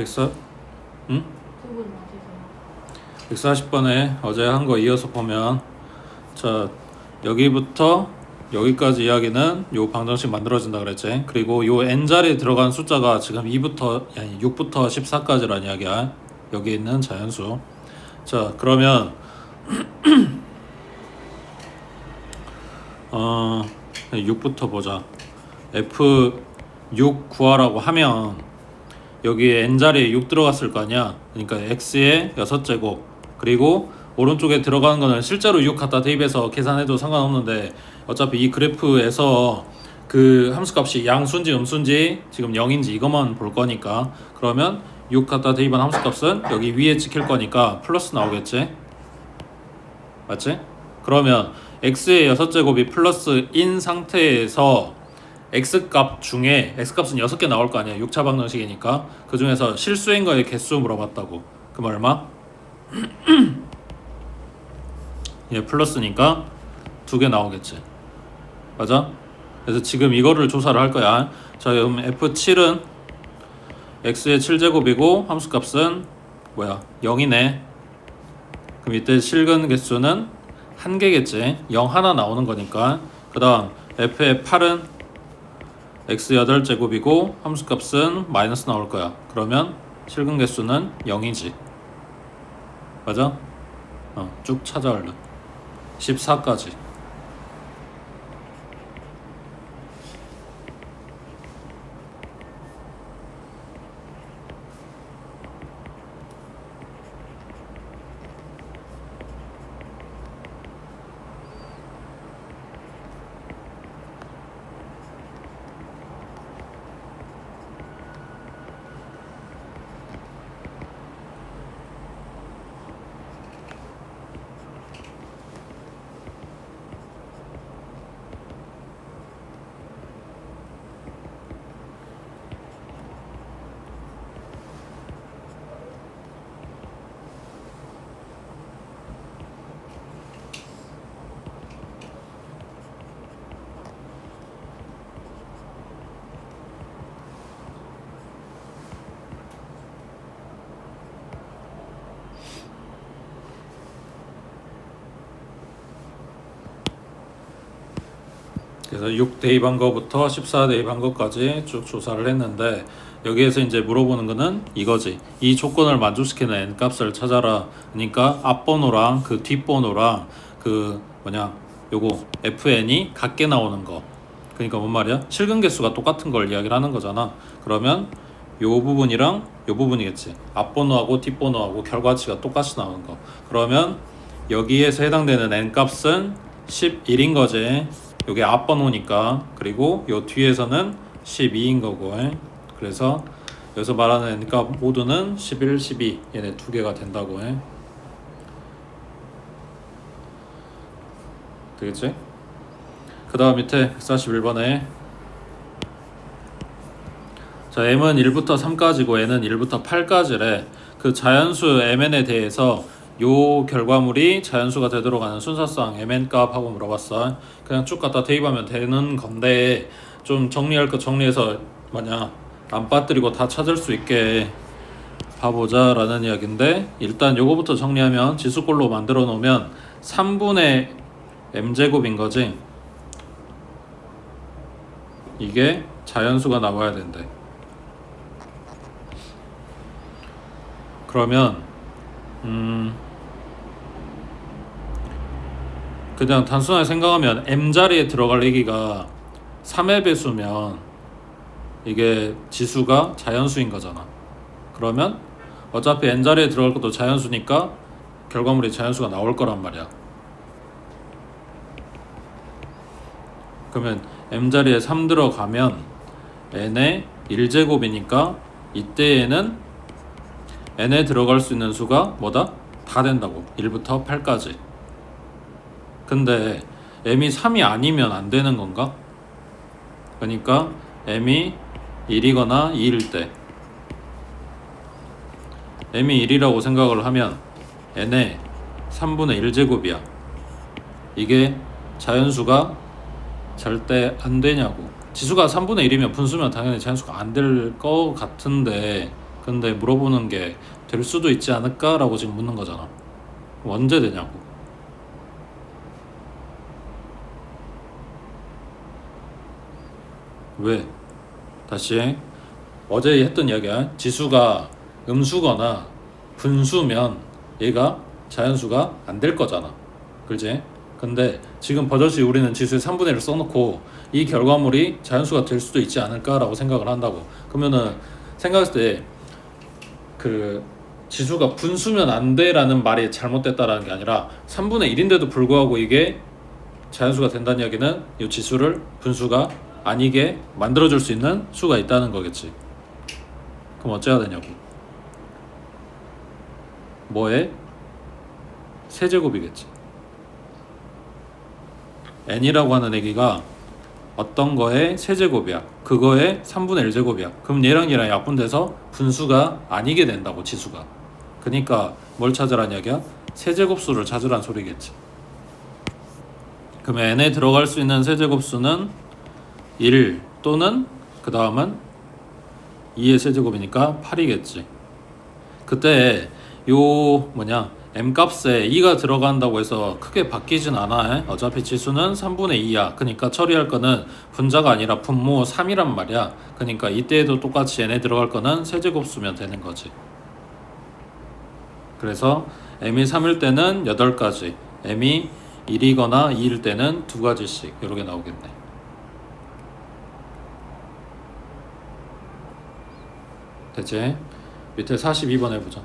104, 응? 두분 맞으세요? 140번에 어제 한 거 이어서 보면, 자, 여기부터 여기까지 이야기는 요 방정식 만들어진다 그랬지. 그리고 요 n자리에 들어간 숫자가 지금 6부터 14까지란 이야기야. 여기 있는 자연수. 자, 그러면 6부터 보자. F6 구하라고 하면 여기에 n자리에 6 들어갔을 거 아니야. 그러니까 x의 6제곱, 그리고 오른쪽에 들어가는 거는 실제로 6 갖다 대입해서 계산해도 상관없는데, 어차피 이 그래프에서 그 함수값이 양수인지 음수인지 지금 0인지 이것만 볼 거니까, 그러면 6 갖다 대입한 함수값은 여기 위에 찍힐 거니까 플러스 나오겠지. 맞지? 그러면 x의 6제곱이 플러스인 상태에서 x값 중에, x값은 6개 나올 거 아니야. 6차 방정식이니까. 그 중에서 실수인 거의 개수 물어봤다고. 그럼 얼마? 얘 플러스니까 2개 나오겠지. 맞아? 그래서 지금 이거를 조사를 할 거야. 자, 그럼 F7은 x의 7제곱이고 함수값은 뭐야? 0이네. 그럼 이때 실근 개수는 1개겠지. 0 하나 나오는 거니까. 그 다음 F의 8은 x 8제곱이고 함수값은 마이너스 나올 거야. 그러면 실근 개수는 0이지. 맞아? 쭉 찾아올래. 14까지. 그래서 6 대입한 거부터 14 대입한 것까지 쭉 조사를 했는데, 여기에서 이제 물어보는 거는 이거지. 이 조건을 만족시키는 n 값을 찾아라. 그러니까 앞번호랑 그 뒷번호랑 그 요거 fn이 같게 나오는 거. 그러니까 뭔 말이야? 실근 개수가 똑같은 걸 이야기를 하는 거잖아. 그러면 요 부분이랑 요 부분이겠지. 앞번호하고 뒷번호하고 결과치가 똑같이 나오는 거. 그러면 여기에서 해당되는 n 값은 11인 거지. 요게 앞번호니까. 그리고 요 뒤에서는 12인 거고. 그래서 여기서 말하는 n값 모두는 11, 12 얘네 두 개가 된다고. 되겠지? 그 다음 밑에 141번에 자, m은 1부터 3까지고 n은 1부터 8까지래. 그 자연수 mn에 대해서 요 결과물이 자연수가 되도록 하는 순서상 mn 값하고 물어봤어. 그냥 쭉 갖다 대입하면 되는 건데, 좀 정리할 거 정리해서 안 빠뜨리고 다 찾을 수 있게 봐보자 라는 이야기인데, 일단 요거부터 정리하면 지수꼴로 만들어 놓으면 3분의 m제곱인 거지. 이게 자연수가 나와야 된대. 그러면 그냥 단순하게 생각하면 m자리에 들어갈 얘기가 3의 배수면 이게 지수가 자연수인 거잖아. 그러면 어차피 n자리에 들어갈 것도 자연수니까 결과물이 자연수가 나올 거란 말이야. 그러면 m자리에 3 들어가면 n의 1제곱이니까 이때에는 n에 들어갈 수 있는 수가 뭐다? 다 된다고. 1부터 8까지. 근데 m이 3이 아니면 안 되는 건가? 그러니까 m이 1이거나 2일 때, m이 1이라고 생각을 하면 n의 3분의 1제곱이야. 이게 자연수가 절대 안 되냐고. 지수가 3분의 1이면 분수면 당연히 자연수가 안 될 것 같은데, 근데 물어보는 게 될 수도 있지 않을까라고 지금 묻는 거잖아. 그럼 언제 되냐고. 왜? 다시 어제 했던 이야기야. 지수가 음수거나 분수면 얘가 자연수가 안 될 거잖아. 그렇지? 근데 지금 버젓이 우리는 지수의 3분의 1을 써놓고 이 결과물이 자연수가 될 수도 있지 않을까라고 생각을 한다고. 그러면은 생각했을 때 그 지수가 분수면 안 돼라는 말이 잘못됐다라는 게 아니라 3분의 1인데도 불구하고 이게 자연수가 된다는 이야기는 이 지수를 분수가 아니게 만들어줄 수 있는 수가 있다는 거겠지. 그럼 어째야 되냐고. 뭐의 세제곱이겠지. n이라고 하는 애기가 어떤 거의 세제곱이야. 그거의 3분의 1제곱이야. 그럼 얘랑 약분돼서 분수가 아니게 된다고, 지수가. 그러니까 뭘 찾으란 이야기야? 세제곱수를 찾으란 소리겠지. 그러면 n에 들어갈 수 있는 세제곱수는 1 또는 그 다음은 2의 세제곱이니까 8이겠지. 그때 요 m 값에 2가 들어간다고 해서 크게 바뀌진 않아. 어차피 지수는 3분의 2야. 그러니까 처리할 거는 분자가 아니라 분모 3이란 말이야. 그러니까 이때에도 똑같이 n에 들어갈 거는 세제곱수면 되는 거지. 그래서 m이 3일 때는 8가지, m이 1이거나 2일 때는 2가지씩 이렇게 나오겠네. 됐지? 밑에 42번 해보자.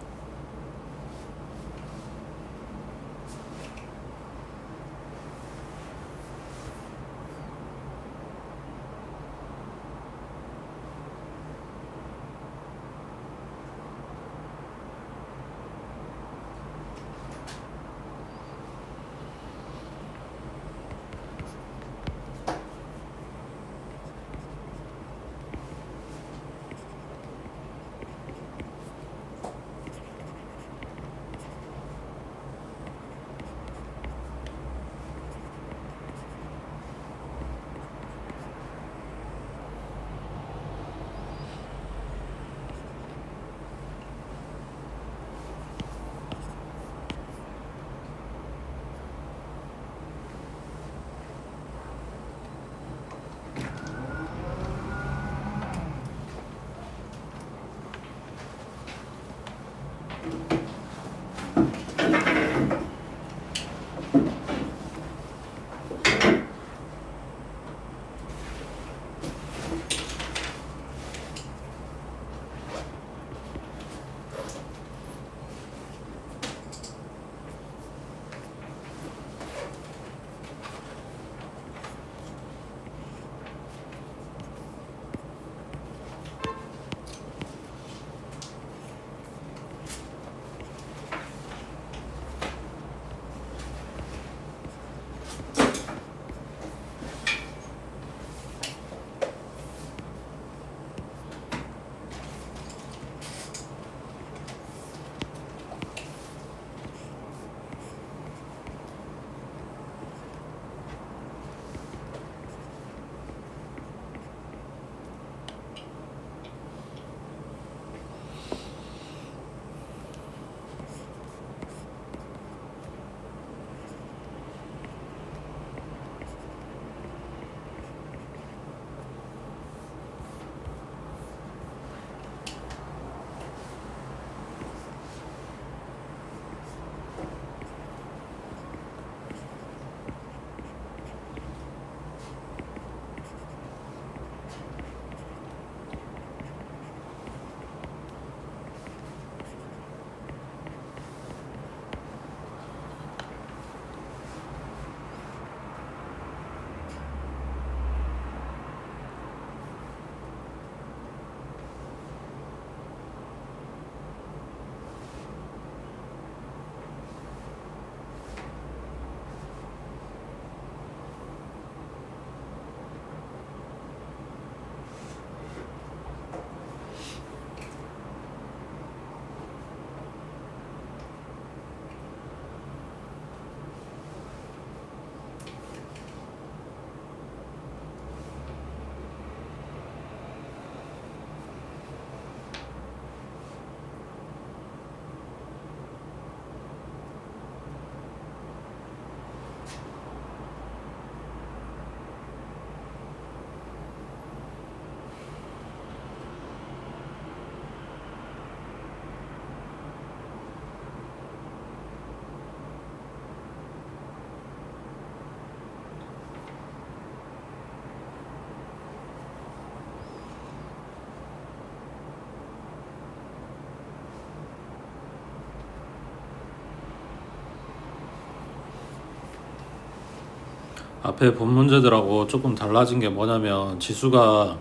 앞에 본 문제들하고 조금 달라진 게 뭐냐면 지수가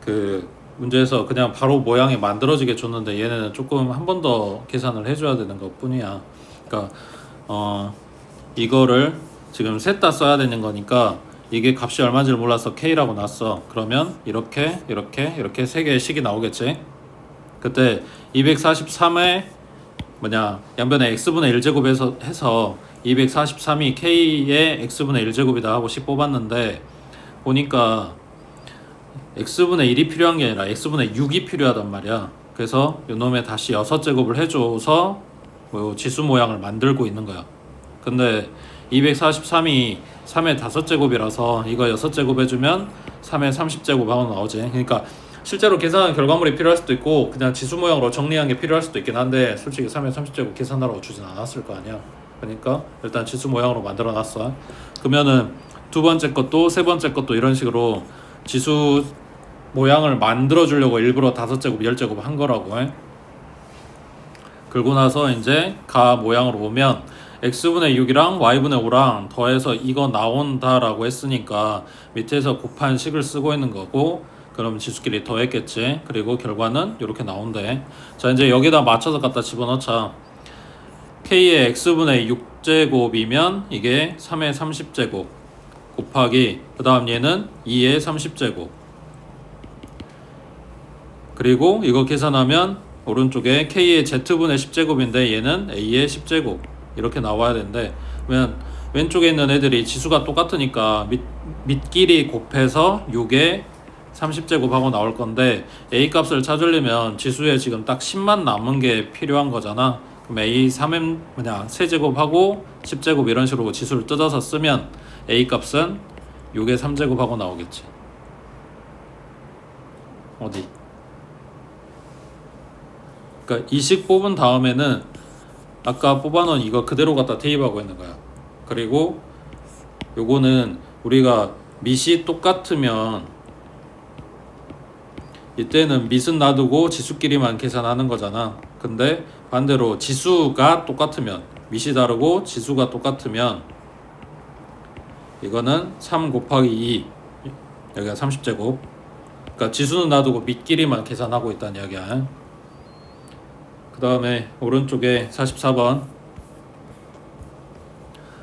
그 문제에서 그냥 바로 모양이 만들어지게 줬는데 얘네는 조금 한 번 더 계산을 해줘야 되는 것 뿐이야. 그러니까 이거를 지금 셋 다 써야 되는 거니까 이게 값이 얼마인지를 몰라서 K라고 놨어. 그러면 이렇게 세 개의 식이 나오겠지. 그때 243에 양변에 x분의 1제곱에서 해서 243이 k의 x분의 1제곱이다 하고 10 뽑았는데 보니까 x분의 1이 필요한 게 아니라 x분의 6이 필요하단 말이야. 그래서 요놈에 다시 6제곱을 해줘서 지수 모양을 만들고 있는 거야. 근데 243이 3의 5제곱이라서 이거 6제곱 해주면 3의 30제곱 하고 나오지. 그러니까 실제로 계산한 결과물이 필요할 수도 있고 그냥 지수 모양으로 정리한 게 필요할 수도 있긴 한데 솔직히 3의 30제곱 계산하라고 주진 않았을 거 아니야. 그러니까 일단 지수 모양으로 만들어 놨어. 그러면은 두 번째 것도 세 번째 것도 이런 식으로 지수 모양을 만들어 주려고 일부러 5제곱 10제곱 한 거라고 해. 그러고 나서 이제 가 모양으로 오면 x분의 6이랑 y분의 5랑 더해서 이거 나온다라고 했으니까 밑에서 곱한 식을 쓰고 있는 거고, 그럼 지수끼리 더했겠지. 그리고 결과는 이렇게 나온대. 자, 이제 여기다 맞춰서 갖다 집어넣자. k의 x분의 6제곱이면 이게 3의 30제곱 곱하기 그 다음 얘는 2의 30제곱, 그리고 이거 계산하면 오른쪽에 k의 z분의 10제곱인데 얘는 a의 10제곱 이렇게 나와야 되는데, 그러면 왼쪽에 있는 애들이 지수가 똑같으니까 밑끼리 곱해서 6의 30제곱 하고 나올 건데, a 값을 찾으려면 지수에 지금 딱 10만 남은 게 필요한 거잖아. 그럼 a 3m 세제곱하고 10제곱 이런 식으로 지수를 뜯어서 쓰면 a 값은 6의 3제곱 하고 나오겠지. 어디? 그러니까 이 식 뽑은 다음에는 아까 뽑아놓은 이거 그대로 갖다 대입하고 있는 거야. 그리고 요거는 우리가 밑이 똑같으면 이때는 밑은 놔두고 지수끼리만 계산하는 거잖아. 근데 반대로 지수가 똑같으면, 밑이 다르고 지수가 똑같으면 이거는 3 곱하기 2, 여기가 30제곱. 그러니까 지수는 놔두고 밑끼리만 계산하고 있다는 이야기야. 그 다음에 오른쪽에 44번.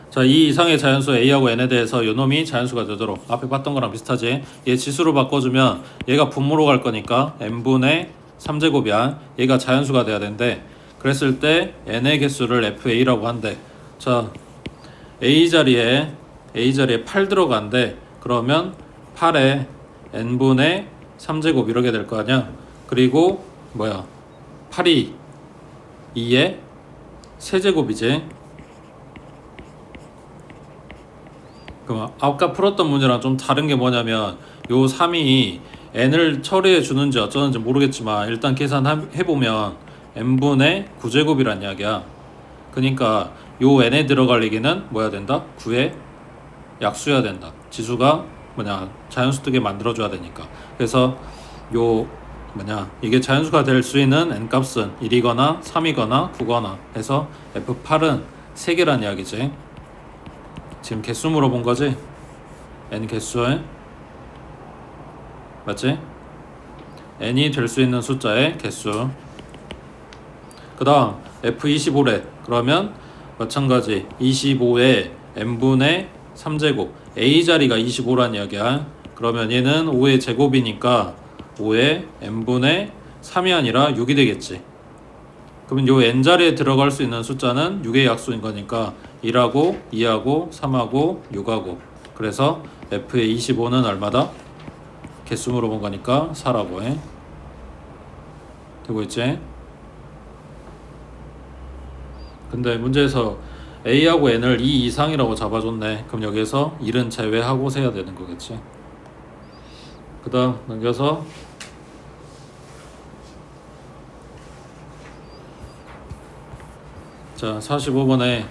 자, 이 이상의 자연수 a하고 n에 대해서 요놈이 자연수가 되도록, 앞에 봤던 거랑 비슷하지. 얘 지수로 바꿔주면 얘가 분모로 갈 거니까 n분의 3제곱이야. 얘가 자연수가 돼야 된대. 그랬을 때 n의 개수를 fa라고 한대. 자, a 자리에 8 들어간대. 그러면 8에 n분의 3제곱 이렇게 될 거 아니야. 그리고 8이 2의 세제곱이지. 그럼 아까 풀었던 문제랑 좀 다른 게 뭐냐면 요 3이 n을 처리해 주는지 어쩌는지 모르겠지만 일단 계산해보면 n분의 9제곱이란 이야기야. 그러니까 요 n에 들어갈 얘기는 뭐야 된다? 9의 약수여야 된다. 지수가 자연수 뜨게 만들어줘야 되니까. 그래서 요 이게 자연수가 될 수 있는 n값은 1이거나 3이거나 9거나 해서 f8은 3개란 이야기지. 지금 개수 물어본 거지? n 개수에 맞지? n이 될 수 있는 숫자의 개수. 그 다음 f25래. 그러면 마찬가지 25에 n분의 3제곱, a 자리가 25란 이야기야. 그러면 얘는 5의 제곱이니까 5에 n분의 3이 아니라 6이 되겠지. 그러면 요 n자리에 들어갈 수 있는 숫자는 6의 약수인 거니까 1하고 2하고 3하고 6하고, 그래서 f의 25는 얼마다? 개수 물어본 거니까 4라고 해. 되고 있지? 근데 문제에서 a하고 n을 2 이상이라고 잡아줬네. 그럼 여기에서 1은 제외하고 세야 되는 거겠지. 그 다음 넘겨서 자, 45번에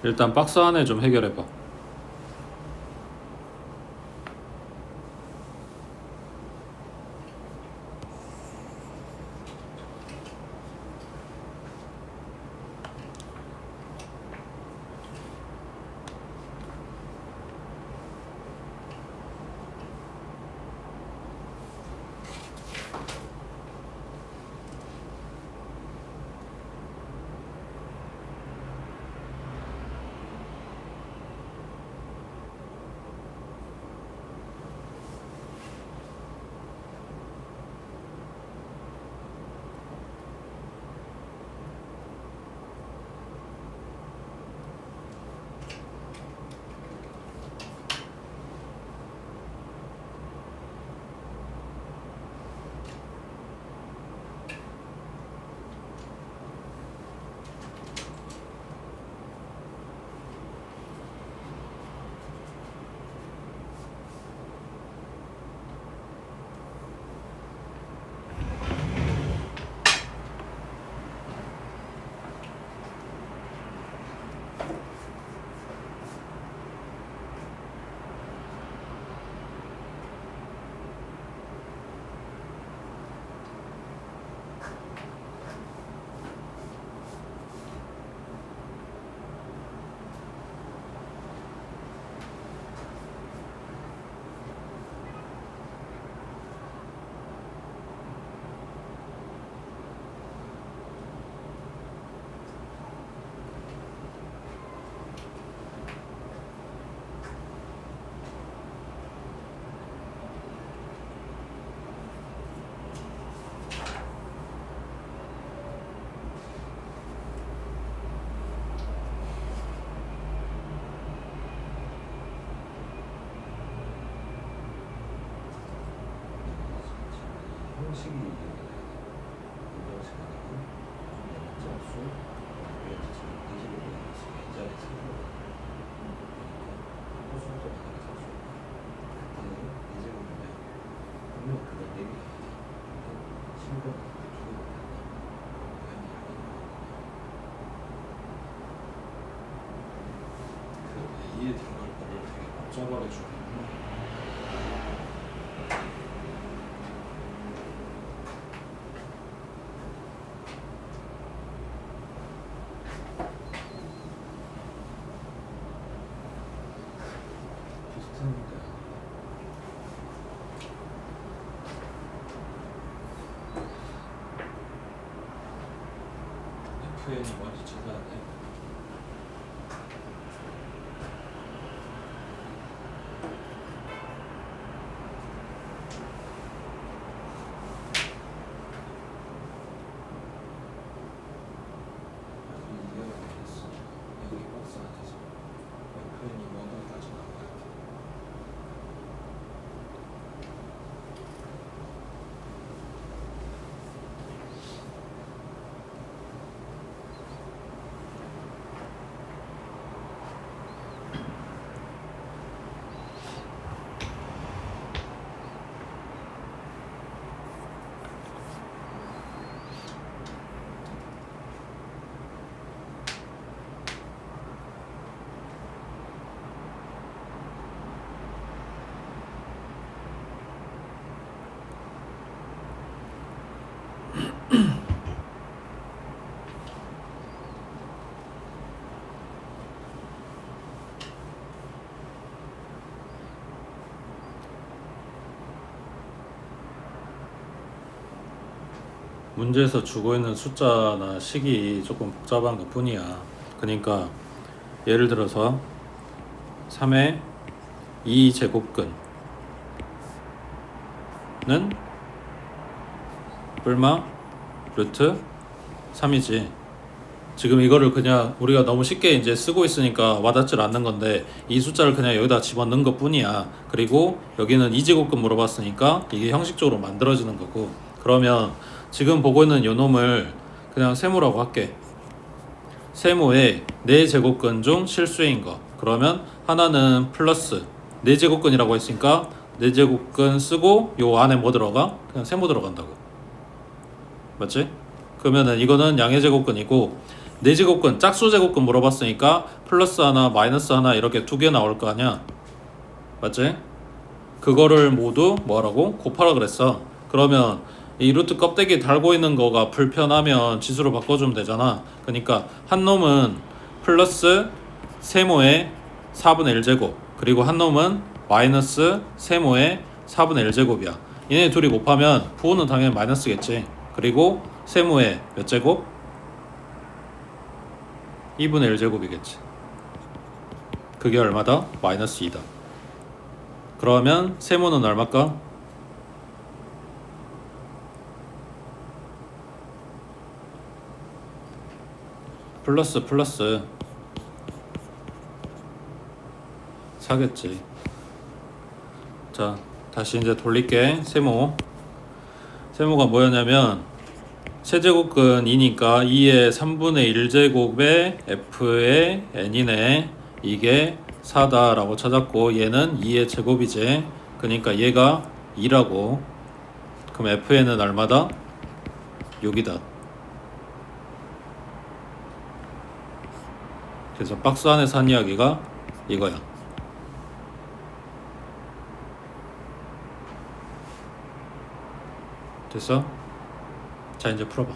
일단 박스 안에 좀 해결해봐. 형식이 운동 시간이고 짝수 그래서 지금 인식을 보내겠습니다. 이 자리에서 호수도 만약에 짝수 그때는 인식을 보면 분명 그걸 내밀어야 돼. 신경 주고 그 이해 들어갈 거를 되게 복잡하게 주고 비슷한데 FN이 먼저 찾아야 돼. 이해가 되겠어. 여기 박스 안에서 FN이 뭐가까지 나와야 돼. 문제에서 주고 있는 숫자나 식이 조금 복잡한 것 뿐이야. 그러니까 예를 들어서 3의 2제곱근은 얼마? 루트 3이지. 지금 이거를 그냥 우리가 너무 쉽게 이제 쓰고 있으니까 와닿질 않는 건데 이 숫자를 그냥 여기다 집어넣은 것 뿐이야. 그리고 여기는 2제곱근 물어봤으니까 이게 형식적으로 만들어지는 거고. 그러면 지금 보고 있는 요 놈을 그냥 세모라고 할게. 세모의 4제곱근 중 실수인 거. 그러면 하나는 플러스 4제곱근이라고 했으니까 4제곱근 쓰고 요 안에 뭐 들어가? 그냥 세모 들어간다고. 맞지? 그러면은 이거는 양의 제곱근이고 4제곱근 짝수 제곱근 물어봤으니까 플러스 하나 마이너스 하나 이렇게 2개 나올 거 아니야. 맞지? 그거를 모두 뭐라고? 곱하라 그랬어. 그러면 이 루트 껍데기 달고 있는 거가 불편하면 지수로 바꿔주면 되잖아. 그러니까 한 놈은 플러스 세모의 4분의 1제곱 그리고 한 놈은 마이너스 세모의 4분의 1제곱이야. 얘네 둘이 곱하면 부호는 당연히 마이너스겠지. 그리고 세모의 몇 제곱? 2분의 1제곱이겠지. 그게 얼마다? 마이너스 2다. 그러면 세모는 얼마까? 플러스 4겠지. 자, 다시 이제 돌릴게. 세모가 뭐였냐면 세제곱근 2니까 2의 3분의 1제곱에 f의 n이네. 이게 4다 라고 찾았고 얘는 2의 제곱이지. 그러니까 얘가 2라고. 그럼 fn은 얼마다? 6이다. 그래서 박스 안에서 한 이야기가 이거야. 됐어? 자, 이제 풀어봐.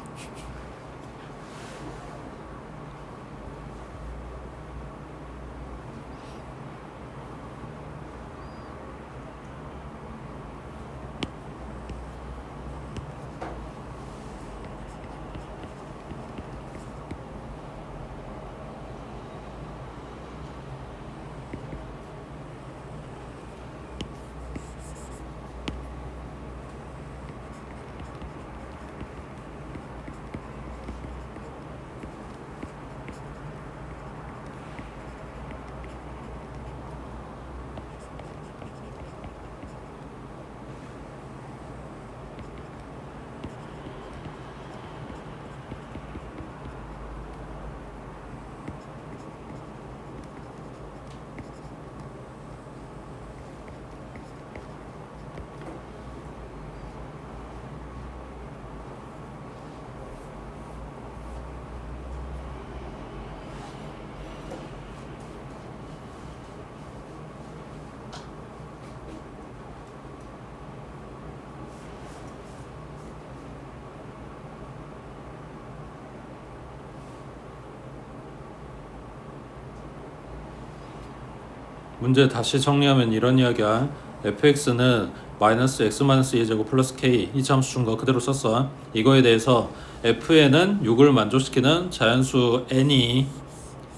문제 다시 정리하면 이런 이야기야. fx는 마이너스 x 마이너스 2제곱 플러스 k 이 함수 준 거 그대로 썼어. 이거에 대해서 fn은 6을 만족시키는 자연수 n이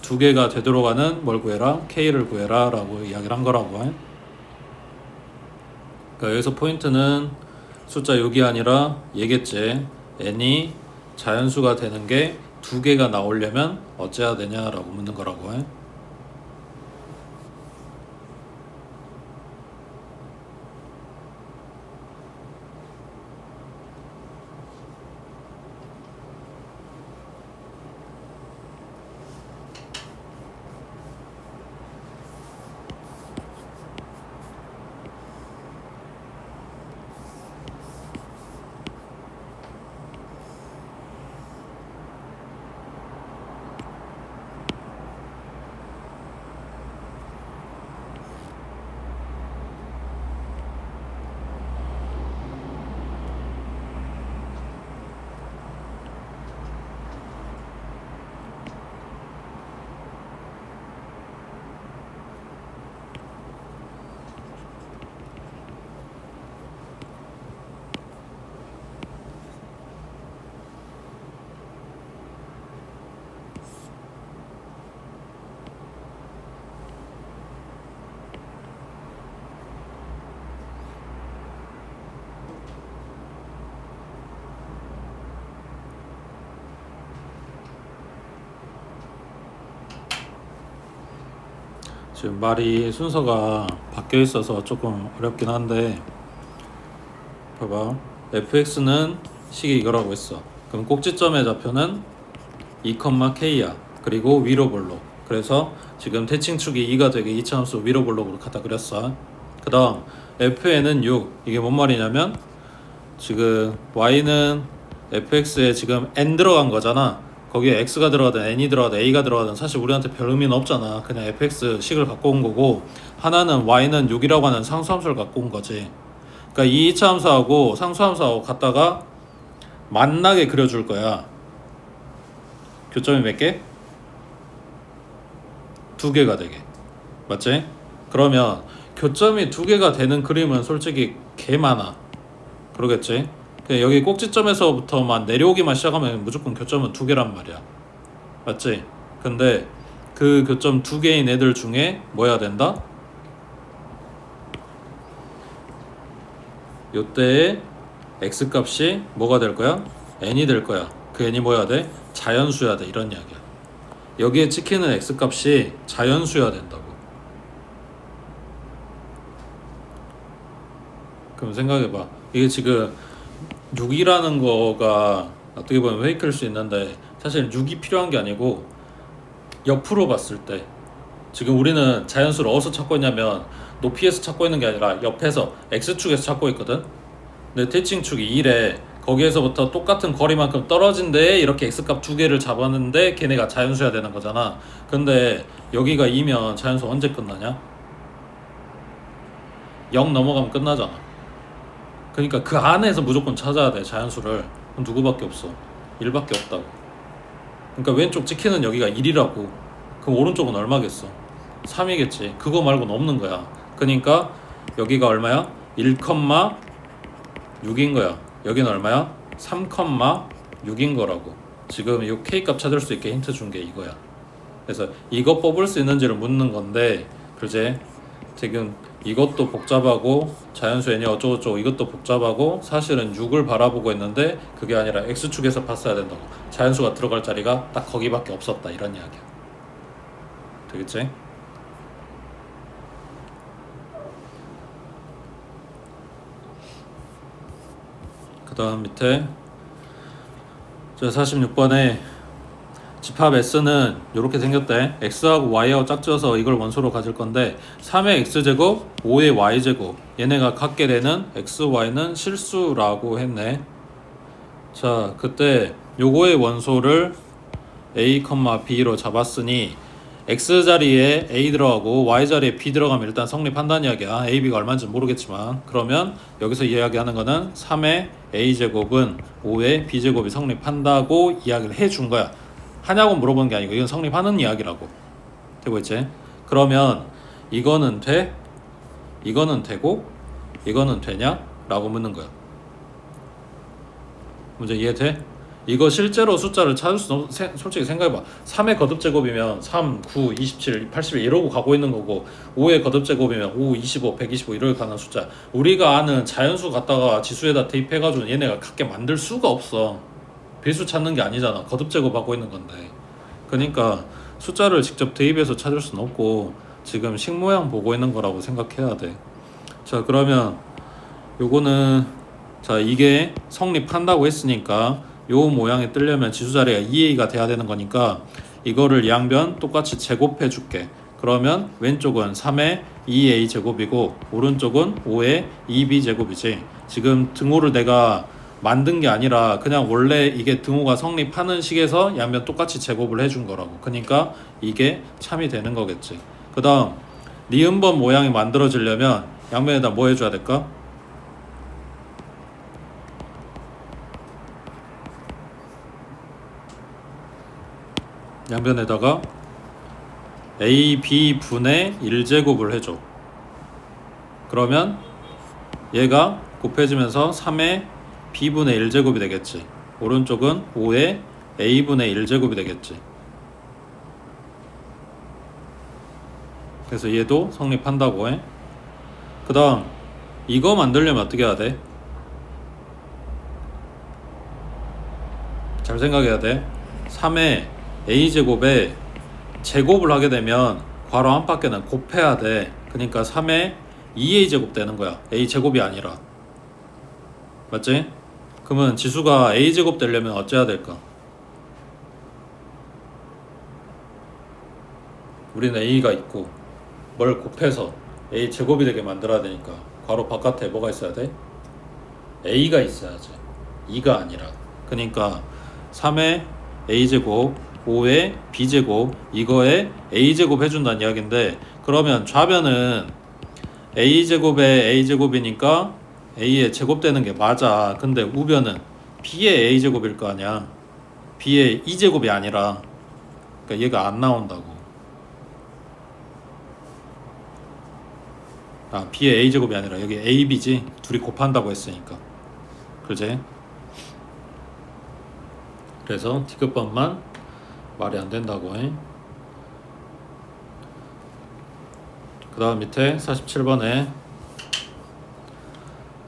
두 개가 되도록 하는 뭘 구해라? k를 구해라 라고 이야기를 한 거라고. 그러니까 여기서 포인트는 숫자 6이 아니라 얘겠지. n이 자연수가 되는 게 두 개가 나오려면 어째야 되냐라고 묻는 거라고. 지금 말이 순서가 바뀌어 있어서 조금 어렵긴 한데 봐봐. fx는 식이 이거라고 했어. 그럼 꼭지점의 좌표는 2,k야. 그리고 위로 볼록. 그래서 지금 대칭축이 2가 되게 이차함수 위로 볼록으로 갖다 그렸어. 그 다음 fn은 6. 이게 뭔 말이냐면 지금 y는 fx에 지금 n 들어간 거잖아. 거기에 x가 들어가든 n이 들어가든 a가 들어가든 사실 우리한테 별 의미는 없잖아. 그냥 fx 식을 갖고 온 거고, 하나는 y는 6이라고 하는 상수함수를 갖고 온 거지. 그러니까 이 2차 함수하고 상수함수하고 갖다가 만나게 그려줄 거야. 교점이 몇 개? 2개가 되게. 맞지? 그러면 교점이 2개가 되는 그림은 솔직히 개 많아. 그러겠지? 여기 꼭지점에서부터만 내려오기만 시작하면 무조건 교점은 2개란 말이야. 맞지? 근데 그 교점 2개인 애들 중에 뭐 해야 된다? 요때의 x값이 뭐가 될 거야? n이 될 거야. 그 n이 뭐 해야 돼? 자연수여야 돼. 이런 이야기야. 여기에 찍히는 x값이 자연수여야 된다고. 그럼 생각해봐. 이게 지금 6이라는 거가 어떻게 보면 페이크일 수 있는데 사실 6이 필요한 게 아니고 옆으로 봤을 때 지금 우리는 자연수를 어디서 찾고 있냐면 높이에서 찾고 있는 게 아니라 옆에서 x축에서 찾고 있거든. 근데 대칭축이 1에 거기에서부터 똑같은 거리만큼 떨어진 데에 이렇게 x값 2개를 잡았는데 걔네가 자연수야 되는 거잖아. 근데 여기가 2면 자연수 언제 끝나냐? 0 넘어가면 끝나잖아. 그러니까 그 안에서 무조건 찾아야 돼. 자연수를. 그럼 누구밖에 없어? 1밖에 없다고. 그러니까 왼쪽 찍히는 여기가 1이라고. 그럼 오른쪽은 얼마겠어? 3이겠지. 그거 말고는 없는 거야. 그러니까 여기가 얼마야? 1,6인 거야. 여기는 얼마야? 3,6인 거라고. 지금 이 K값 찾을 수 있게 힌트 준 게 이거야. 그래서 이거 뽑을 수 있는지를 묻는 건데, 그제 지금 이것도 복잡하고 자연수 n이 어쩌고저쩌고 이것도 복잡하고 사실은 6을 바라보고 있는데 그게 아니라 x축에서 봤어야 된다고. 자연수가 들어갈 자리가 딱 거기밖에 없었다. 이런 이야기야. 되겠지? 그 다음 밑에 46번에 집합 S는 이렇게 생겼대. X하고 Y하고 짝지어서 이걸 원소로 가질 건데 3의 X제곱, 5의 Y제곱 얘네가 갖게 되는 X, Y는 실수라고 했네. 자, 그때 요거의 원소를 A, B로 잡았으니 X 자리에 A 들어가고 Y 자리에 B 들어가면 일단 성립한다는 이야기야. A, B가 얼마인지 모르겠지만. 그러면 여기서 이야기하는 거는 3의 A제곱은 5의 B제곱이 성립한다고 이야기를 해준 거야. 하냐고 물어보는 게 아니고 이건 성립하는 이야기라고 되고 있지. 그러면 이거는 돼? 이거는 되고 이거는 되냐? 라고 묻는 거야. 문제 이해돼? 이거 실제로 숫자를 찾을 수 없... 솔직히 생각해봐. 3의 거듭제곱이면 3, 9, 27, 81 이러고 가고 있는 거고 5의 거듭제곱이면 5, 25, 125 이렇게 가는 숫자. 우리가 아는 자연수 갖다가 지수에다 대입해가지고 얘네가 갖게 만들 수가 없어. 배수 찾는 게 아니잖아. 거듭제곱하고 있는 건데. 그러니까 숫자를 직접 대입해서 찾을 수는 없고 지금 식모양 보고 있는 거라고 생각해야 돼. 자, 그러면 요거는 자, 이게 성립한다고 했으니까 요 모양이 뜨려면 지수 자리가 2a가 돼야 되는 거니까 이거를 양변 똑같이 제곱해 줄게. 그러면 왼쪽은 3의 2a 제곱이고 오른쪽은 5의 2b 제곱이지. 지금 등호를 내가 만든 게 아니라 그냥 원래 이게 등호가 성립하는 식에서 양변 똑같이 제곱을 해준 거라고. 그러니까 이게 참이 되는 거겠지. 그 다음 니은번 모양이 만들어지려면 양변에다 뭐 해줘야 될까? 양변에다가 AB 분의 1제곱을 해줘. 그러면 얘가 곱해지면서 3의 B분의 1제곱이 되겠지. 오른쪽은 5의 A분의 1제곱이 되겠지. 그래서 얘도 성립한다고 해. 그 다음 이거 만들려면 어떻게 해야 돼? 잘 생각해야 돼. 3의 a제곱에 제곱을 하게 되면 괄호 안팎에는 곱해야 돼. 그러니까 3의 2a제곱 되는 거야. a제곱이 아니라. 맞지? 그러면 지수가 a제곱 되려면 어째야 될까? 우리는 a가 있고 뭘 곱해서 a제곱이 되게 만들어야 되니까 괄호 바깥에 뭐가 있어야 돼? a가 있어야지. 2가 아니라. 그러니까 3의 a제곱 5의 b제곱 이거에 a제곱 해준다는 이야기인데 그러면 좌변은 a제곱에 a제곱이니까 a의 제곱되는 게 맞아. 근데 우변은 b의 a제곱일 거 아니야. b의 2제곱이 아니라. 그러니까 얘가 안 나온다고. 아, b의 a제곱이 아니라 여기 ab지. 둘이 곱한다고 했으니까. 그지? 그래서 D급번만 말이 안 된다고 해. 그 다음 밑에 47번에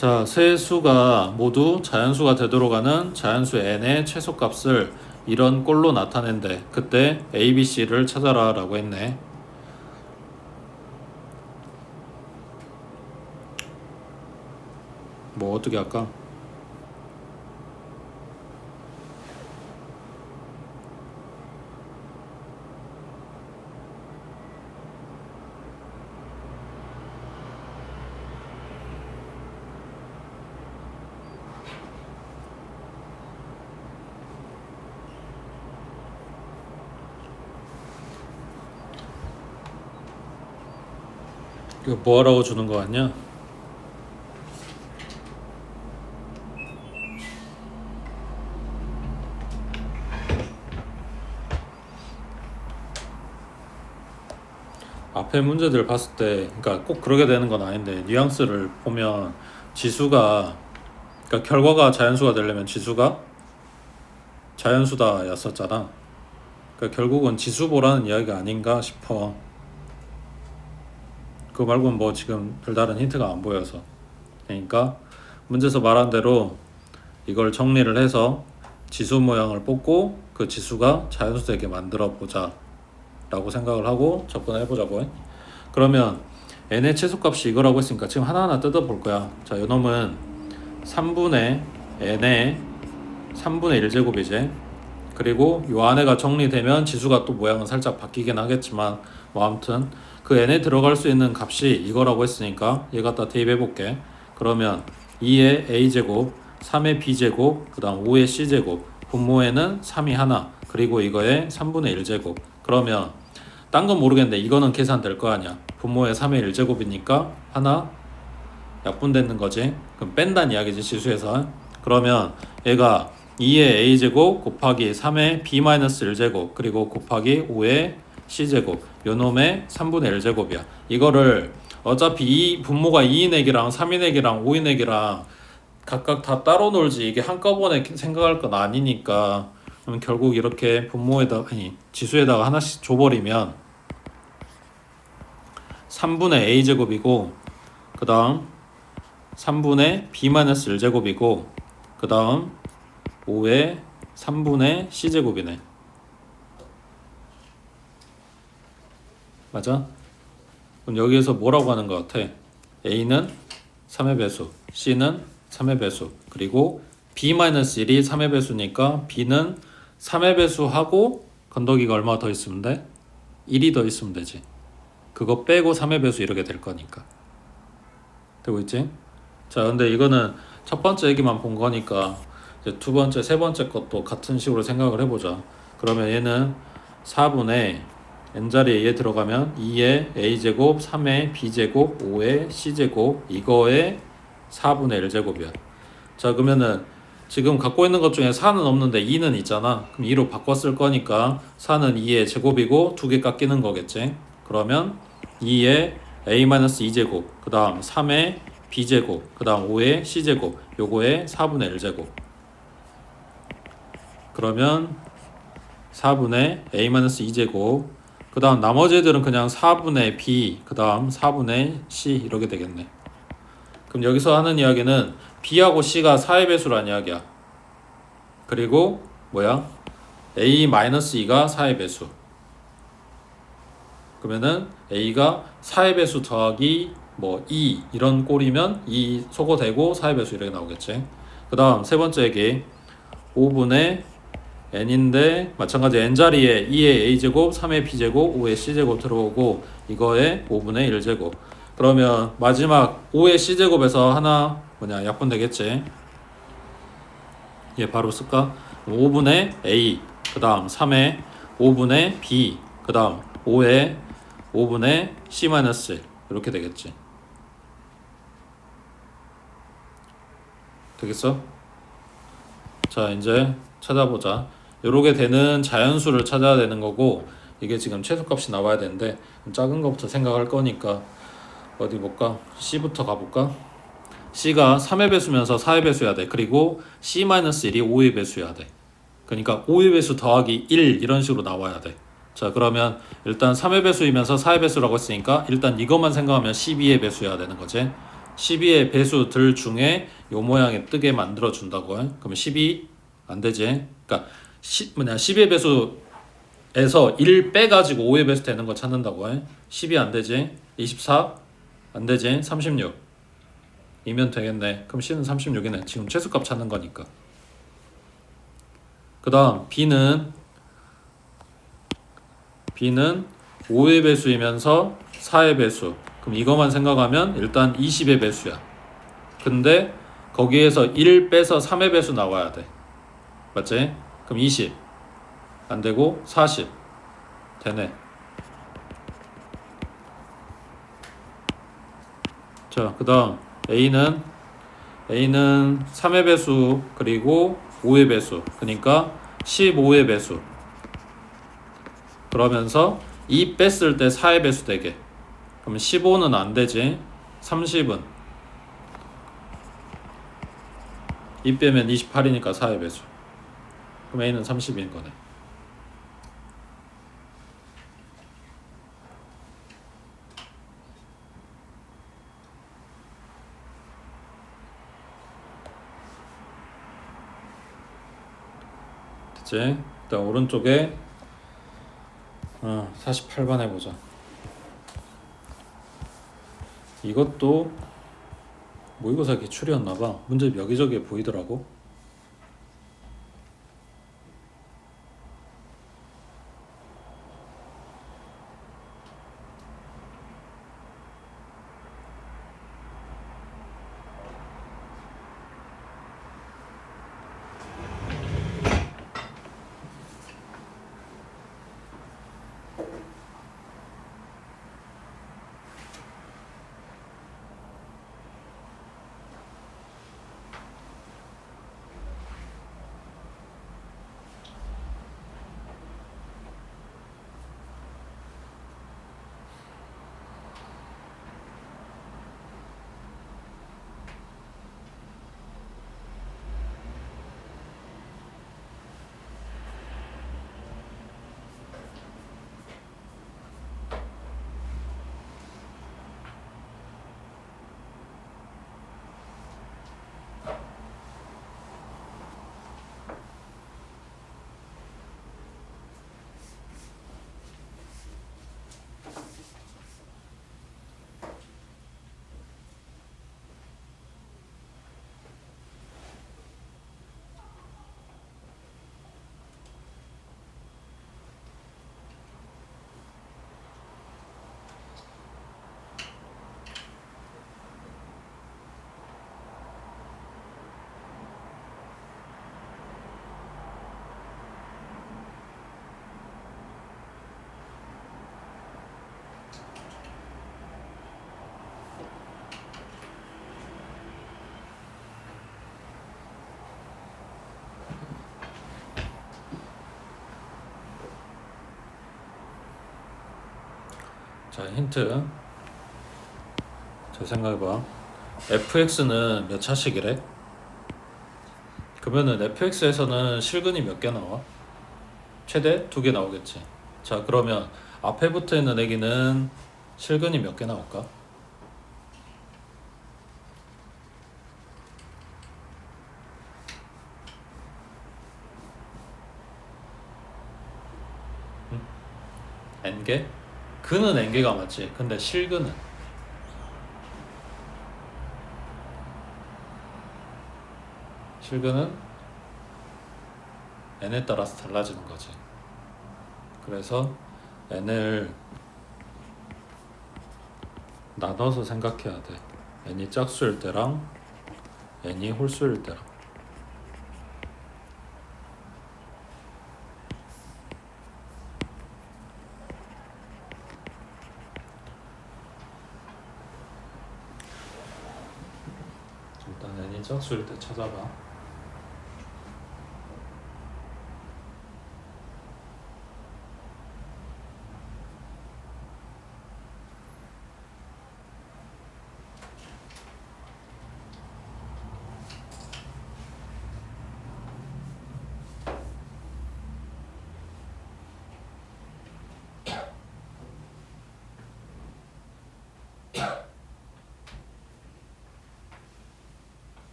자, 세 수가 모두 자연수가 되도록 하는 자연수 n의 최소값을 이런 꼴로 나타낸대. 그때 A, B, C를 찾아라 라고 했네. 뭐 어떻게 할까? 이거 뭐하라고 주는 거 같냐? 앞에 문제들 봤을 때, 그러니까 꼭 그러게 되는 건 아닌데 뉘앙스를 보면 지수가, 그러니까 결과가 자연수가 되려면 지수가 자연수다 였었잖아. 그러니까 결국은 지수 보라는 이야기가 아닌가 싶어. 그거 말고는 뭐 지금 별다른 힌트가 안 보여서. 그러니까 문제에서 말한 대로 이걸 정리를 해서 지수 모양을 뽑고 그 지수가 자연수 되게 만들어 보자 라고 생각을 하고 접근해 보자고 해. 그러면 n의 최소값이 이거라고 했으니까 지금 하나하나 뜯어 볼 거야. 자, 이놈은 3분의 n의 3분의 1제곱이지. 그리고 요 안에가 정리되면 지수가 또 모양은 살짝 바뀌긴 하겠지만 뭐 아무튼 그 n에 들어갈 수 있는 값이 이거라고 했으니까 얘 갖다 대입해 볼게. 그러면 2의 a제곱 3의 b제곱 그 다음 5의 c제곱 분모에는 3이 하나 그리고 이거에 3분의 1제곱. 그러면 딴 건 모르겠는데 이거는 계산될 거 아니야. 분모에 3의 1제곱이니까 하나 약분되는 거지. 그럼 뺀다는 이야기지 지수에서. 그러면 얘가 2의 a제곱 곱하기 3의 b-1제곱 그리고 곱하기 5의 c제곱 요 놈의 3분의 1제곱이야. 이거를 어차피 이 분모가 2인액이랑 3인액이랑 5인액이랑 각각 다 따로 놀지 이게 한꺼번에 생각할 건 아니니까 그럼 결국 이렇게 분모에다가 아니 지수에다가 하나씩 줘버리면 3분의 a제곱이고 그 다음 3분의 b-1제곱이고 그 다음 5의 3분의 c제곱이네. 맞아? 그럼 여기에서 뭐라고 하는 것 같아? a는 3의 배수, c는 3의 배수, 그리고 b-1이 3의 배수니까 b는 3의 배수하고 건더기가 얼마 더 있으면 돼? 1이 더 있으면 되지. 그거 빼고 3의 배수 이렇게 될 거니까. 되고 있지? 자, 근데 이거는 첫 번째 얘기만 본 거니까 이제 두 번째, 세 번째 것도 같은 식으로 생각을 해보자. 그러면 얘는 4분의 n자리에 얘 들어가면 2의 a제곱, 3의 b제곱, 5의 c제곱 이거의 4분의 1제곱이야. 자, 그러면은 지금 갖고 있는 것 중에 4는 없는데 2는 있잖아. 그럼 2로 바꿨을 거니까 4는 2의 제곱이고 두 개 깎이는 거겠지. 그러면 2의 a-2제곱, 그 다음 3의 b제곱, 그 다음 5의 c제곱, 요거의 4분의 1제곱. 그러면 4분의 a-2제곱, 그 다음 나머지 애들은 그냥 4분의 b, 그 다음 4분의 c 이렇게 되겠네. 그럼 여기서 하는 이야기는 b하고 c가 4의 배수란 이야기야. 그리고 뭐야? a-2가 4의 배수. 그러면은 a가 4의 배수 더하기 뭐 2 이런 꼴이면 2 소거되고 4의 배수 이렇게 나오겠지. 그 다음 세 번째 얘기 5분의 n인데 마찬가지 n자리에 2의 a제곱, 3의 b제곱, 5의 c제곱 들어오고 이거에 5분의 1제곱. 그러면 마지막 5의 c제곱에서 하나 뭐냐 약분 되겠지. 얘 바로 쓸까? 5분의 a 그 다음 3의 5분의 b 그 다음 5의 5분의 c-1 이렇게 되겠지. 되겠어? 자, 이제 찾아보자. 요렇게 되는 자연수를 찾아야 되는 거고 이게 지금 최소값이 나와야 되는데 작은 것부터 생각할 거니까 어디 볼까? C부터 가볼까? C가 3의 배수면서 4의 배수여야 돼. 그리고 C-1이 5의 배수여야 돼. 그러니까 5의 배수 더하기 1 이런 식으로 나와야 돼. 자, 그러면 일단 3의 배수이면서 4의 배수라고 했으니까 일단 이것만 생각하면 12의 배수여야 되는 거지. 12의 배수들 중에 요 모양에 뜨게 만들어 준다고 해. 그러면 12 안 되지. 그러니까 12의 배수에서 1 빼가지고 5의 배수 되는 거 찾는다고 해. 12 안 되지. 24 안 되지. 36 이면 되겠네. 그럼 C는 36이네. 지금 최소값 찾는 거니까. 그 다음 B는 5의 배수이면서 4의 배수. 그럼 이것만 생각하면 일단 20의 배수야. 근데 거기에서 1 빼서 3의 배수 나와야 돼. 맞지? 그럼 20 안 되고 40 되네. 자, 그 다음 A는 3의 배수 그리고 5의 배수. 그러니까 15의 배수. 그러면서 2 뺐을 때 4의 배수 되게. 그러면 15는 안 되지. 30은 2 빼면 28이니까 4의 배수. 그럼 A는 30인 거네. 됐지? 일단 오른쪽에 48번 해보자. 이것도 모의고사 기출이었나봐. 문제 여기저기 보이더라고. 자, 힌트. 자, 생각해봐. fx는 몇 차식이래? 그러면은 fx에서는 실근이 몇 개 나와? 최대 2개 나오겠지. 자, 그러면 앞에 붙어 있는 애기는 실근이 몇 개 나올까? n개? 근은 n개가 맞지. 근데 실근은? 실근은 n에 따라서 달라지는 거지. 그래서 n을 나눠서 생각해야 돼. n이 짝수일 때랑 n이 홀수일 때랑. 일단 n이 짝수일 때 찾아봐.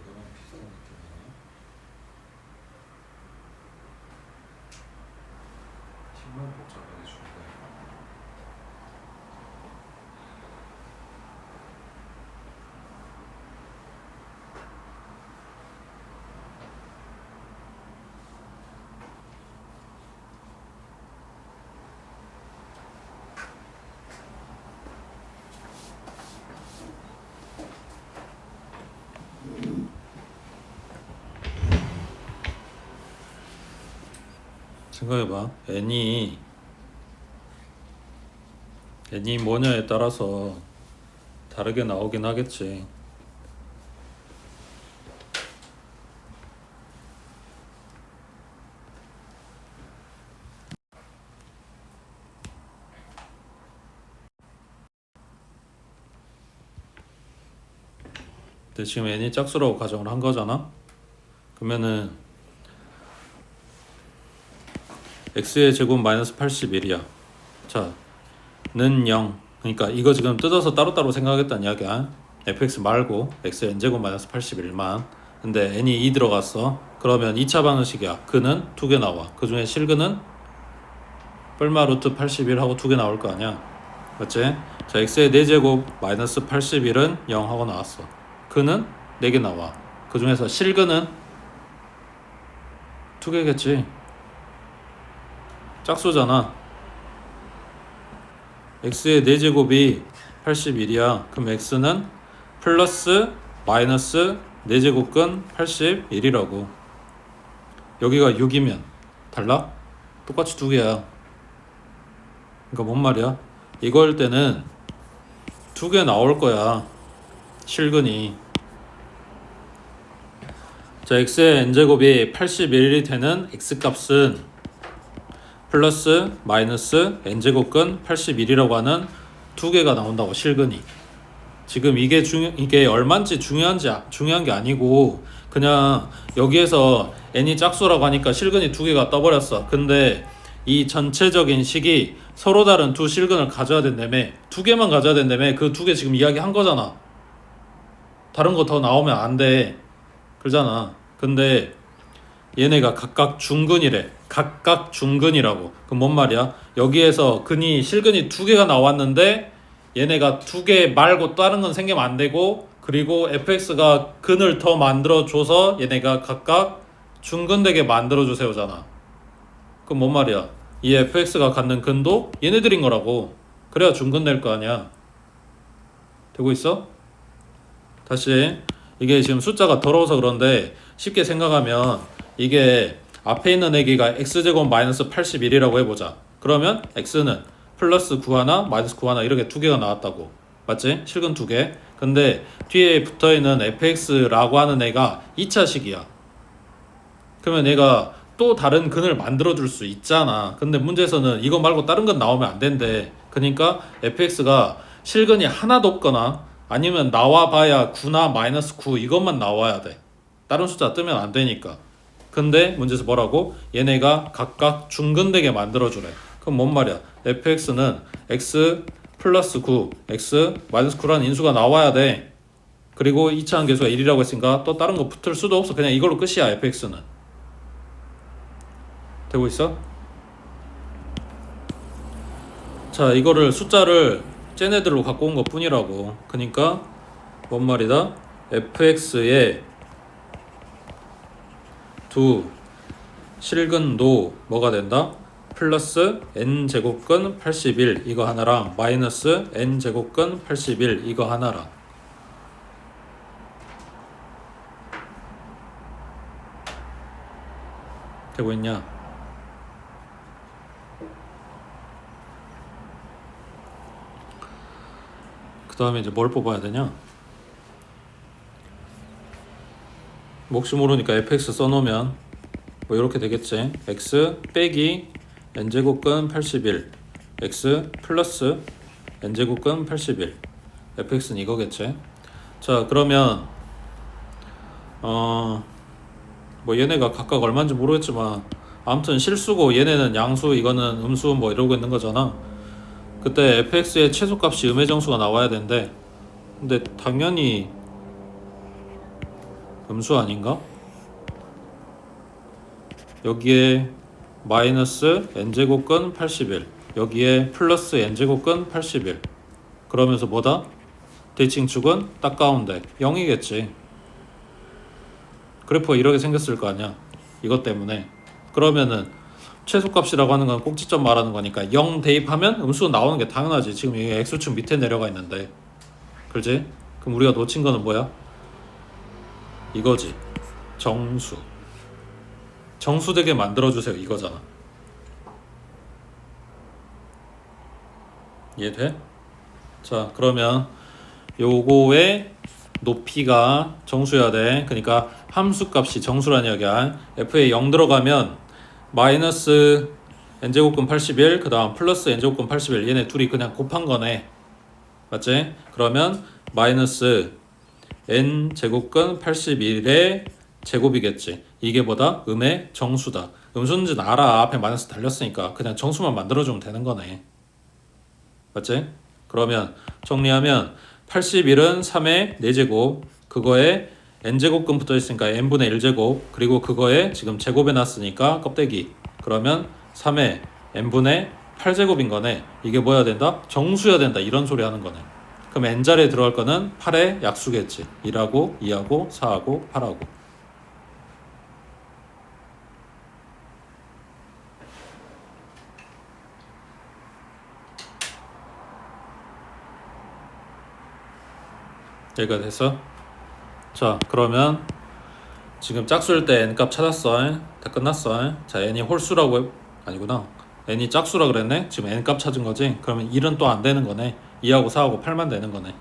이거랑 비슷한 느낌이네. 힘만 복잡하게 줄 거야. 생각해봐. n이 뭐냐에 따라서 다르게 나오긴 하겠지. 근데 지금 n이 짝수라고 가정을 한 거잖아. 그러면은 x의 제곱 마이너스 81이야. 자, 는 0. 그러니까 이거 지금 뜯어서 따로따로 생각하겠다는 이야기야. fx 말고 x의 n제곱 마이너스 81만. 근데 n이 2 들어갔어. 그러면 2차 방정식이야. 그는 2개 나와. 그 중에 실근은 뿔마 루트 81하고 2개 나올 거 아니야. 맞지? 자, x의 4제곱 마이너스 81은 0 하고 나왔어. 그는 4개 나와. 그 중에서 실근은 2개겠지. 짝수잖아. x의 4제곱이 81이야. 그럼 x는 플러스 마이너스 4제곱근 81이라고. 여기가 6이면 달라? 똑같이 두 개야. 그러니까 뭔 말이야? 이거일 때는 두 개 나올 거야. 실근이. 자, x의 n제곱이 81이 되는 x값은 플러스 마이너스 n제곱근 81이라고 하는 두 개가 나온다고, 실근이. 지금 이게 얼마인지 중요한 게 아니고 그냥 여기에서 n이 짝수라고 하니까 실근이 두 개가 떠버렸어. 근데 이 전체적인 식이 서로 다른 두 실근을 가져야 된다며, 두 개만 가져야 된다며. 그 두 개 지금 이야기한 거잖아. 다른 거 더 나오면 안 돼. 그러잖아. 근데 얘네가 각각 중근이래. 각각 중근이라고. 그럼 뭔 말이야? 여기에서 실근이 두 개가 나왔는데 얘네가 두 개 말고 다른 건 생기면 안 되고, 그리고 fx가 근을 더 만들어줘서 얘네가 각각 중근되게 만들어주세요잖아. 그럼 뭔 말이야? 이 fx가 갖는 근도 얘네들인 거라고. 그래야 중근 될 거 아니야. 되고 있어? 다시, 이게 지금 숫자가 더러워서 그런데 쉽게 생각하면 이게 앞에 있는 애기가 x제곱 마이너스 81이라고 해보자. 그러면 x는 플러스 9 하나 마이너스 9 하나 이렇게 두 개가 나왔다고. 맞지? 실근 두 개. 근데 뒤에 붙어있는 fx라고 하는 애가 2차식이야. 그러면 얘가 또 다른 근을 만들어줄 수 있잖아. 근데 문제에서는 이거 말고 다른 건 나오면 안 된대. 그러니까 fx가 실근이 하나도 없거나 아니면 나와봐야 9나 마이너스 9 이것만 나와야 돼. 다른 숫자 뜨면 안 되니까. 근데 문제에서 뭐라고? 얘네가 각각 중근되게 만들어주래. 그럼 뭔 말이야? fx는 x 플러스 9, x 마이너스 9라는 인수가 나와야 돼. 그리고 2차 함계수가 1이라고 했으니까 또 다른 거 붙을 수도 없어. 그냥 이걸로 끝이야, fx는. 되고 있어? 자, 이거를 숫자를 쟤네들로 갖고 온 것 뿐이라고. 그러니까 뭔 말이다? fx의 두 실근도 뭐가 된다? 플러스 n제곱근 81 이거 하나랑 마이너스 n제곱근 81 이거 하나랑. 되고 있냐? 그 다음에 이제 뭘 뽑아야 되냐? 뭐 혹시 모르니까 fx 써놓으면 뭐 이렇게 되겠지. x 빼기 n제곱근 81 x 플러스 n제곱근 81 fx는 이거겠지. 자, 그러면 뭐 얘네가 각각 얼마인지 모르겠지만 아무튼 실수고 얘네는 양수 이거는 음수 뭐 이러고 있는 거잖아. 그때 fx의 최소값이 음의 정수가 나와야 되는데, 근데 당연히 음수 아닌가? 여기에 마이너스 n제곱근 81 여기에 플러스 n제곱근 81 그러면서 뭐다? 대칭축은 딱 가운데 0이겠지. 그래프가 이렇게 생겼을 거 아니야. 이것 때문에. 그러면은 최소값이라고 하는 건 꼭지점 말하는 거니까 0 대입하면 음수 나오는 게 당연하지. 지금 이게 x축 밑에 내려가 있는데. 그렇지? 그럼 우리가 놓친 거는 뭐야? 이거지. 정수. 정수되게 만들어주세요 이거잖아. 이해돼? 자, 그러면 요거의 높이가 정수여야 돼. 그러니까 함수값이 정수란 이야기야. f에 0 들어가면 마이너스 n제곱근 81 그 다음 플러스 n제곱근 81 얘네 둘이 그냥 곱한 거네. 맞지? 그러면 마이너스 n제곱근 81의 제곱이겠지. 이게 뭐다? 음의 정수다. 음수인지는 알아. 앞에 마이너스 달렸으니까 그냥 정수만 만들어주면 되는 거네. 맞지? 그러면 정리하면 81은 3의 4제곱 그거에 n제곱근 붙어 있으니까 n분의 1제곱 그리고 그거에 지금 제곱해 놨으니까 껍데기 그러면 3의 n분의 8제곱인 거네. 이게 뭐야 된다? 정수여야 된다. 이런 소리 하는 거네. 그럼 n자리에 들어갈 거는 8의 약수겠지. 1하고 2하고 4하고 8하고. 여기가 됐어? 자, 그러면 지금 짝수일 때 n값 찾았어. 다 끝났어. 자, n이 홀수라고 아니구나. n이 짝수라 그랬네. 지금 n값 찾은 거지. 그러면 1은 또 안 되는 거네. 2하고 4하고 8만 되는 거네.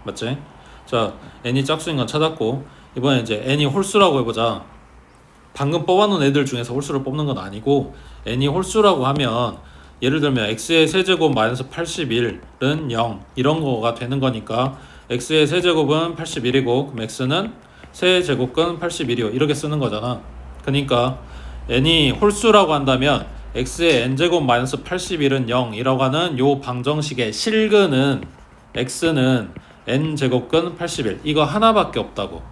맞지? 자, n이 짝수인 건 찾았고 이번에 이제 n이 홀수라고 해보자. 방금 뽑아놓은 애들 중에서 홀수를 뽑는 건 아니고 n이 홀수라고 하면 예를 들면 x의 세제곱 마이너스 81은 0 이런 거가 되는 거니까 x의 세제곱은 81이고 그럼 x는 세제곱근 81이요 이렇게 쓰는 거잖아. 그러니까 n이 홀수라고 한다면 x의 n제곱 마이너스 81은 0이라고 하는 요 방정식의 실근은 x는 n제곱근 81 이거 하나밖에 없다고.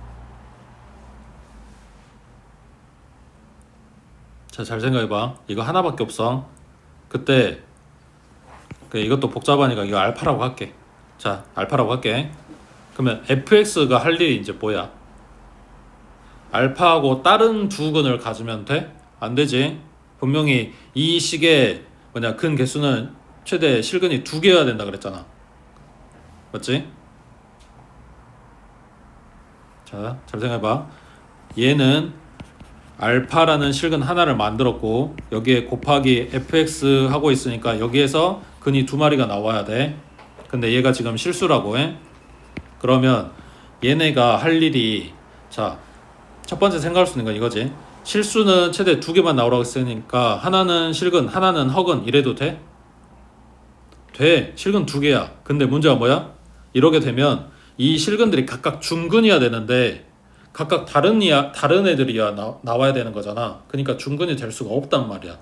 자, 잘 생각해봐. 이거 하나밖에 없어. 그때 이것도 복잡하니까 이거 알파라고 할게. 자, 알파라고 할게. 그러면 fx가 할 일이 이제 뭐야? 알파하고 다른 두 근을 가지면 돼? 안 되지. 분명히 이 식의 근 개수는 최대 실근이 2개여야 된다 그랬잖아. 맞지? 자, 잘 생각해봐. 얘는 알파라는 실근 하나를 만들었고 여기에 곱하기 fx 하고 있으니까 여기에서 근이 2마리가 나와야 돼. 근데 얘가 지금 실수라고 해. 그러면 얘네가 할 일이 자, 첫 번째 생각할 수 있는 건 이거지. 실수는 최대 2개만 나오라고 했으니까 하나는 실근 하나는 허근 이래도 돼? 돼. 실근 2개야. 근데 문제가 뭐야? 이렇게 되면 이 실근들이 각각 중근이어야 되는데 각각 다른 애들이야 나와야 되는 거잖아. 그러니까 중근이 될 수가 없단 말이야.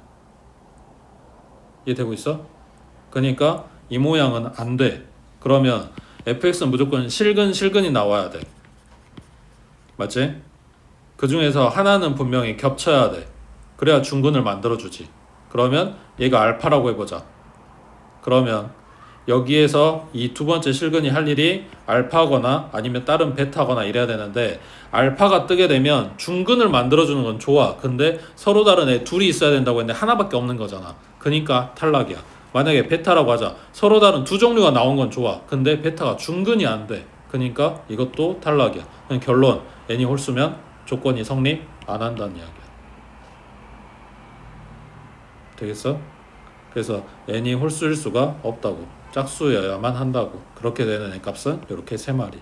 이해되고 있어? 그러니까 이 모양은 안 돼. 그러면 fx는 무조건 실근이 나와야 돼. 맞지? 그 중에서 하나는 분명히 겹쳐야 돼. 그래야 중근을 만들어주지. 그러면 얘가 알파라고 해보자. 그러면 여기에서 이 두 번째 실근이 할 일이 알파거나 아니면 다른 베타거나 이래야 되는데 알파가 뜨게 되면 중근을 만들어주는 건 좋아. 근데 서로 다른 애 둘이 있어야 된다고 했는데 하나밖에 없는 거잖아. 그러니까 탈락이야. 만약에 베타라고 하자. 서로 다른 두 종류가 나온 건 좋아. 근데 베타가 중근이 안 돼. 그러니까 이것도 탈락이야. 그럼 결론 n이 홀수면 조건이 성립 안 한다는 이야기야. 되겠어? 그래서 n이 홀수일 수가 없다고. 짝수여야만 한다고. 그렇게 되는 n값은 이렇게 3마리.